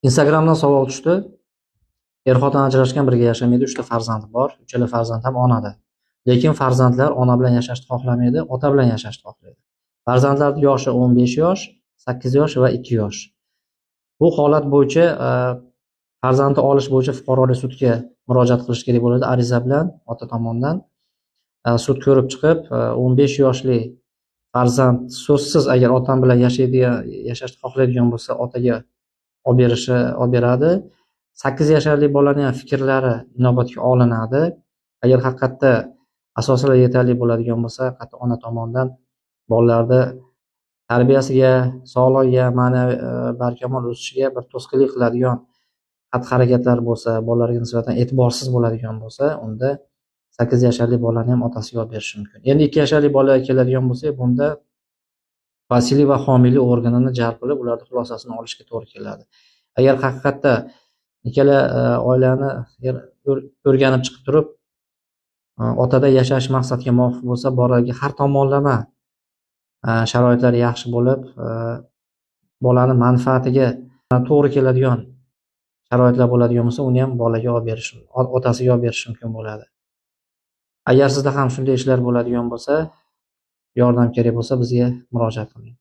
Instagramdan savol tushdi. Er-xotin ajrashgan, birga yashamaydi, 3 ta farzandi bor. Uchala farzand ham onada. Lekin farzandlar ona bilan yashashni xohlamaydi, ota bilan yashashni xohlaydi. Farzandlarning yoshi 15 yosh, 8 yosh va 2 yosh. Bu holat bo'yicha farzandni olish bo'yicha fuqarolik sudga murojaat qilish kerak bo'ladi ariza bilan ota tomonidan. Sud ko'rib chiqib, 15 yoshli farzand so'zsiz agar otam bilan yashashni xohlaydigan bo'lsa, otaga olib beradi. 8 yasharli bolaning ham fikrlari inobatga olinadi. Agar haqiqatda asoslar yetarli bo'ladigan bo'lsa, haqiqatda ona tomonidan bolalarni tarbiyasiga, sog'lig'iga, ma'naviy barkamol o'sishiga bir to'sqinlik qiladigan xatti-harakatlar bo'lsa, bolalarga nisbatan e'tiborsiz bo'ladigan bo'lsa, unda 8 yasharli bolani ham otasiga olib berish mumkin. Endi 2 yasharli bolaga keladigan bo'lsak, bunda vasiylik va homiylik organini jalb qilib, ularning xulosasini olishga to'g'ri keladi. Agar haqiqatda ikkala oilani o'rganib chiqib turib, otada yashash maqsadga muvofiq bo'lsa, bolaga har tomonlama sharoitlar yaxshi bo'lib, bolani manfaatiga to'g'ri keladigan sharoitlar bo'ladigan bo'lsa, uni ham bolaga olib berish, otasiga olib berish mumkin bo'ladi. Agar sizda ham shunday ishlar bo'ladigan bo'lsa, yordam kerak bo'lsa, bizga murojaat qiling.